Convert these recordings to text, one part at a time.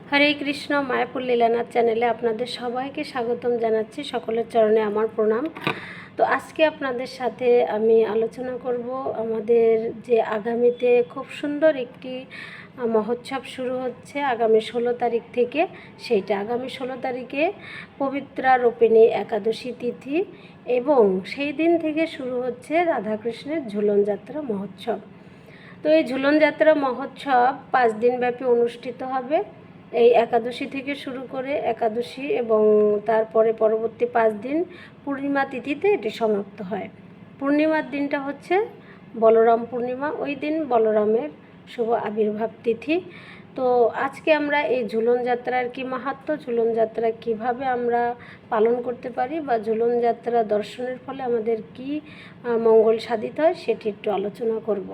হরে কৃষ্ণ। মায়াপুর লীলানাথ চ্যানেলে আপনাদের সবাইকে স্বাগতম জানাচ্ছি। সকলের চরণে আমার প্রণাম। তো আজকে আপনাদের সাথে আমি আলোচনা করব আমাদের যে আগামীতে খুব সুন্দর একটি মহোৎসব শুরু হচ্ছে আগামী 16 তারিখ থেকে। সেইটা আগামী 16 তারিখে পবিত্রা রোপিণী একাদশী তিথি এবং সেই দিন থেকে শুরু হচ্ছে রাধাকৃষ্ণের ঝুলন যাত্রা মহোৎসব। তো এই ঝুলন যাত্রা মহোৎসব 5 দিনব্যাপী অনুষ্ঠিত হবে। এই একাদশী থেকে শুরু করে একাদশী এবং তারপরে পরবর্তী 5 দিন পূর্ণিমা তিথিতে এটি সমাপ্ত হয়। পূর্ণিমার দিনটা হচ্ছে বলরাম পূর্ণিমা, ওই দিন বলরামের শুভ আবির্ভাব তিথি। তো আজকে আমরা এই ঝুলন যাত্রার কি মাহাত্ম্য, ঝুলন যাত্রা কিভাবে আমরা পালন করতে পারি বা ঝুলন যাত্রা দর্শনের ফলে আমাদের কি মঙ্গল সাধিত হয় সেটি একটু আলোচনা করব।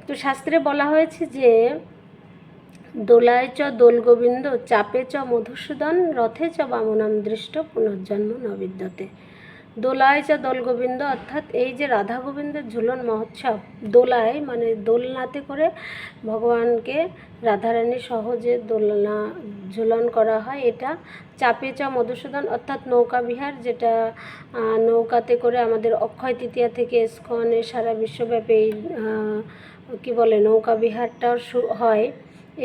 তো শাস্ত্রে বলা হয়েছে যে দোলায় চ দোল গোবিন্দ, চাপে চ মধুসূদন, রথে চ বামনাম দৃষ্ট, পুনর্জন্ম ন বিদ্যতে। দোলায় চ দোল গোবিন্দ অর্থাৎ এই যে রাধা গোবিন্দের ঝুলন মহোৎসব, দোলায় মানে দোলনাতে করে ভগবানকে রাধারানী সহজে দোলনা ঝুলন করা হয়। এটা চাপে চ মধুসূদন অর্থাৎ নৌকা বিহার, যেটা নৌকাতে করে আমাদের অক্ষয় তৃতীয়া থেকে ইস্কনে সারা বিশ্বব্যাপী কী বলে নৌকা বিহারটাও হয়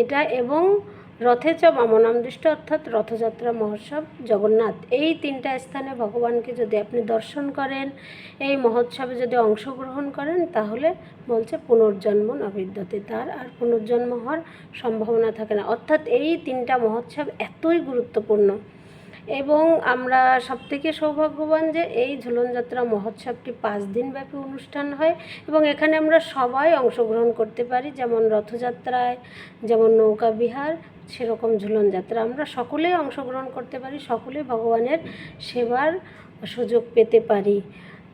এটা। এবং রথে চ বামনাম দৃষ্ট অর্থাৎ রথযাত্রা মহোৎসব জগন্নাথ, এই 3টা স্থানে ভগবানকে যদি আপনি দর্শন করেন, এই মহোৎসবে যদি অংশগ্রহণ করেন, তাহলে বলছে পুনর্জন্ম ন বিদ্যতে, তার আর পুনর্জন্ম হওয়ার সম্ভাবনা থাকে না। অর্থাৎ এই 3টা মহোৎসব এতই গুরুত্বপূর্ণ এবং আমরা সবথেকে সৌভাগ্যবান যে এই ঝুলন যাত্রা মহোৎসবটি 5 দিনব্যাপী অনুষ্ঠান হয় এবং এখানে আমরা সবাই অংশগ্রহণ করতে পারি। যেমন রথযাত্রায় যেমন নৌকা বিহার, সেরকম ঝুলন যাত্রা আমরা সকলেই অংশগ্রহণ করতে পারি, সকলেই ভগবানের সেবার সুযোগ পেতে পারি।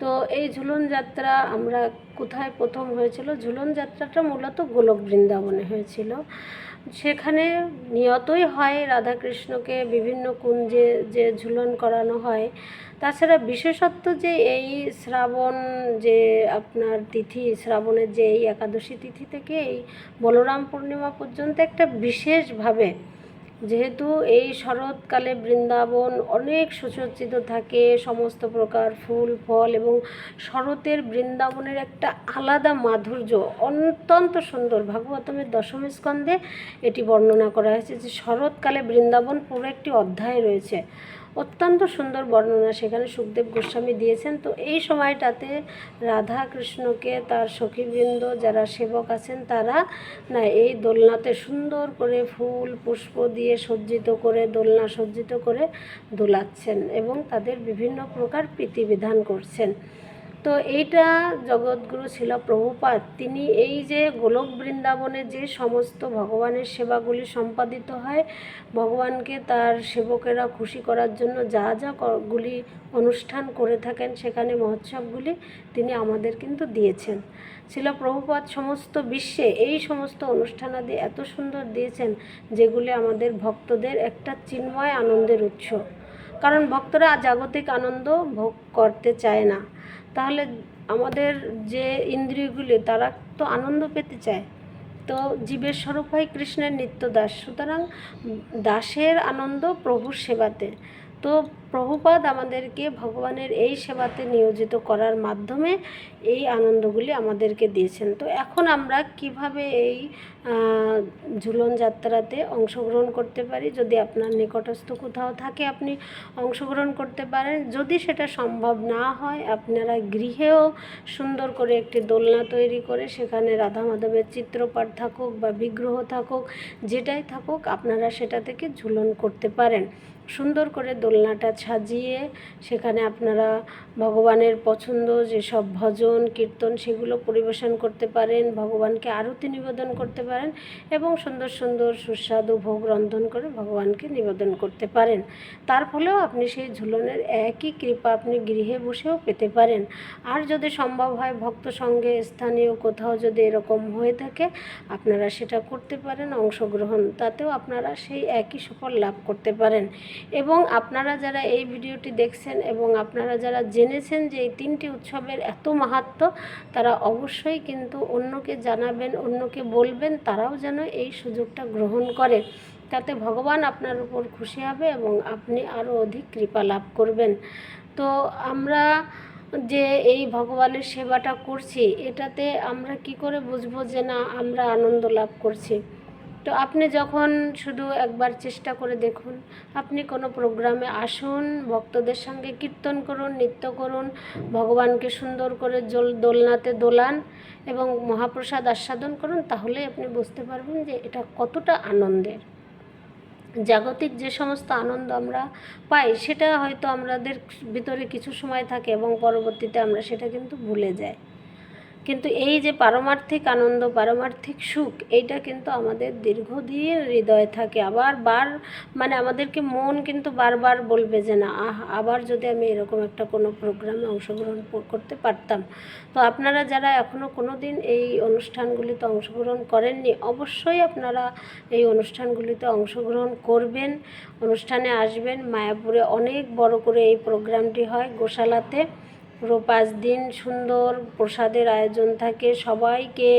তো এই ঝুলন যাত্রা আমরা কোথায় প্রথম হয়েছিল? ঝুলন যাত্রাটা মূলত গোলক বৃন্দাবনে হয়েছিল। সেখানে নিয়তই হয় রাধাকৃষ্ণকে বিভিন্ন কুঞ্জে যে ঝুলন করানো হয়। তাছাড়া বিশেষত্ব যে এই শ্রাবণ যে আপনার তিথি, শ্রাবণের যে এই একাদশী তিথি থেকে এই বলরাম পূর্ণিমা পর্যন্ত একটা বিশেষভাবে, যেহেতু এই শরৎকালে বৃন্দাবন অনেক সুসজ্জিত থাকে, সমস্ত প্রকার ফুল ফল এবং শরতের বৃন্দাবনের একটা আলাদা মাধুর্য অত্যন্ত সুন্দর। ভাগবতমের 10ম স্কন্ধে এটি বর্ণনা করা হয়েছে যে শরৎকালে বৃন্দাবন পুরো একটি অধ্যায় রয়েছে, অত্যন্ত সুন্দর বর্ণনা সেখানে সুখদেব গোস্বামী দিয়েছেন। তো এই সময়টাতে রাধা কৃষ্ণকে তার সখীবৃন্দ যারা সেবক আছেন তারা না এই দোলনাতে সুন্দর করে ফুল পুষ্প দিয়ে সজ্জিত করে, দোলনা সজ্জিত করে দোলাচ্ছেন এবং তাদের বিভিন্ন প্রকার প্রীতিবিধান করছেন। তো এইটা জগৎগুরু ছিল প্রভুপাদ, তিনি এই যে গোলক বৃন্দাবনে যে সমস্ত ভগবানের সেবাগুলি সম্পাদিত হয়, ভগবানকে তার সেবকেরা খুশি করার জন্য যা যা গুলি অনুষ্ঠান করে থাকেন, সেখানে মহোৎসবগুলি তিনি আমাদের কিন্তু দিয়েছেন। ছিল প্রভুপাদ সমস্ত বিশ্বে এই সমস্ত অনুষ্ঠানাদি এত সুন্দর দিয়েছেন, যেগুলি আমাদের ভক্তদের একটা চিন্ময় আনন্দের উৎস। কারণ ভক্তরা জাগতিক আনন্দ ভোগ করতে চায় না, তাহলে আমাদের যে ইন্দ্রিয়গুলি তারা তো আনন্দ পেতে চায়। তো জীবের স্বরূপ হয় কৃষ্ণের নিত্য দাস, সুতরাং দাসের আনন্দ প্রভুর সেবাতে। তো প্রভুপাদ আমাদেরকে ভগবানের এই সেবাতে নিয়োজিত করার মাধ্যমে এই আনন্দগুলি আমাদেরকে দিয়েছেন। তো এখন আমরা কিভাবে এই ঝুলন যাত্রাতে অংশগ্রহণ করতে পারি? যদি আপনার নিকটস্থ কোথাও থাকে আপনি অংশগ্রহণ করতে পারেন। যদি সেটা সম্ভব না হয়, আপনারা গৃহেও সুন্দর করে একটি দোলনা তৈরি করে সেখানে রাধা মাধবের চিত্রপট থাকুক বা বিগ্রহ থাকুক, যেটাই থাকুক, আপনারা সেটা থেকে ঝুলন করতে পারেন। সুন্দর করে দোলনাটা সাজিয়ে সেখানে আপনারা ভগবানের পছন্দ যেসব ভজন কীর্তন সেগুলো পরিবেশন করতে পারেন, ভগবানকে আরতি নিবেদন করতে পারেন এবং সুন্দর সুন্দর সুস্বাদু ভোগ রন্ধন করে ভগবানকে নিবেদন করতে পারেন। তার ফলেও আপনি সেই ঝুলনের একই কৃপা আপনি গৃহে বসেও পেতে পারেন। আর যদি সম্ভব হয় ভক্ত সঙ্গে স্থানীয় কোথাও যদি এরকম হয়ে থাকে, আপনারা সেটা করতে পারেন অংশগ্রহণ, তাতেও আপনারা সেই একই সুফল লাভ করতে পারেন। এবং আপনারা যারা এই ভিডিওটি দেখছেন এবং আপনারা যারা জেনেছেন যে এই 3টি উৎসবের এত মাহাত্ম্য, তারা অবশ্যই কিন্তু অন্যকে জানাবেন, অন্যকে বলবেন, তারাও যেন এই সুযোগটা গ্রহণ করে। তাতে ভগবান আপনার উপর খুশি হবে এবং আপনি আরও অধিক কৃপা লাভ করবেন। তো আমরা যে এই ভগবানের সেবাটা করছি, এটাতে আমরা কি করে বুঝবো যে না আমরা আনন্দ লাভ করছি? তো আপনি যখন শুধু একবার চেষ্টা করে দেখুন, আপনি কোনো প্রোগ্রামে আসুন, ভক্তদের সঙ্গে কীর্তন করুন, নৃত্য করুন, ভগবানকে সুন্দর করে দোলনাতে দোলান এবং মহাপ্রসাদ আস্বাদন করুন, তাহলে আপনি বুঝতে পারবেন যে এটা কতটা আনন্দের। জাগতিক যে সমস্ত আনন্দ আমরা পাই সেটা হয়তো আমাদের ভিতরে কিছু সময় থাকে এবং পরবর্তীতে আমরা সেটা কিন্তু ভুলে যাই, কিন্তু এই যে পারমার্থিক আনন্দ, পারমার্থিক সুখ, এইটা কিন্তু আমাদের দীর্ঘদিন হৃদয়ে থাকে। মানে আমাদেরকে মন কিন্তু বারবার বলবে যে না আবার যদি আমি এরকম একটা কোনো প্রোগ্রামে অংশগ্রহণ করতে পারতাম। তো আপনারা যারা এখনও কোনো দিন এই অনুষ্ঠানগুলিতে অংশগ্রহণ করেননি, অবশ্যই আপনারা এই অনুষ্ঠানগুলিতে অংশগ্রহণ করবেন, অনুষ্ঠানে আসবেন। মায়াপুরে অনেক বড় করে এই প্রোগ্রামটি হয়, গোশালাতে পুরো 5 দিন সুন্দর প্রসাদের আয়োজন থাকে। সবাইকে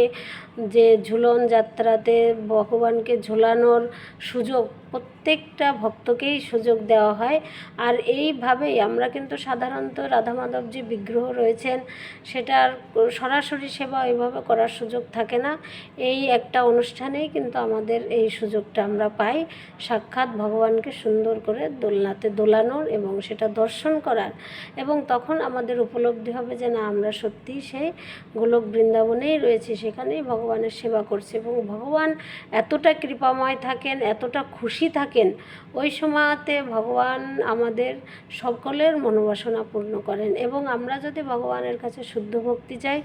যে ঝুলন যাত্রাতে ভগবানকে ঝোলানোর সুযোগ, প্রত্যেকটা ভক্তকেই সুযোগ দেওয়া হয়। আর এইভাবেই আমরা কিন্তু সাধারণত রাধা মাধব যে বিগ্রহ রয়েছেন সেটার সরাসরি সেবা এইভাবে করার সুযোগ থাকে না। এই একটা অনুষ্ঠানেই কিন্তু আমাদের এই সুযোগটা আমরা পাই, সাক্ষাৎ ভগবানকে সুন্দর করে দোলনাতে দোলানোর এবং সেটা দর্শন করার। এবং তখন আমাদের উপলব্ধি হবে যে না আমরা সত্যিই সেই গোলক বৃন্দাবনেই রয়েছি, সেখানেই ভগবানের সেবা করছি। এবং ভগবান এতটা কৃপাময় থাকেন, এতটা খুশি থাকেন, ওই সময়তে ভগবান আমাদের সকলের মনোবাসনা পূর্ণ করেন। এবং আমরা যদি ভগবানের কাছে শুদ্ধ ভক্তি চাই,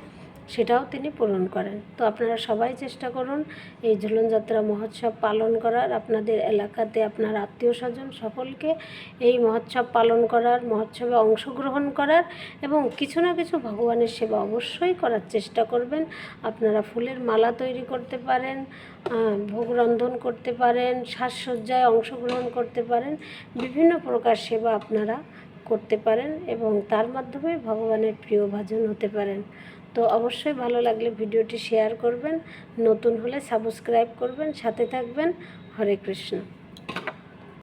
সেটাও তিনি পূরণ করেন। তো আপনারা সবাই চেষ্টা করুন এই ঝুলনযাত্রা মহোৎসব পালন করার, আপনাদের এলাকাতে আপনার আত্মীয় স্বজন সকলকে এই মহোৎসব পালন করার, মহোৎসবে অংশগ্রহণ করার এবং কিছু না কিছু ভগবানের সেবা অবশ্যই করার চেষ্টা করবেন। আপনারা ফুলের মালা তৈরি করতে পারেন, ভোগ রন্ধন করতে পারেন, সাজসজ্জায় অংশগ্রহণ করতে পারেন, বিভিন্ন প্রকার সেবা আপনারা করতে পারেন এবং তার মাধ্যমে ভগবানের প্রিয় ভাজন হতে পারেন। তো অবশ্যই ভালো লাগলে ভিডিওটি শেয়ার করবেন, নতুন হলে সাবস্ক্রাইব করবেন, সাথে থাকবেন। হরে কৃষ্ণ।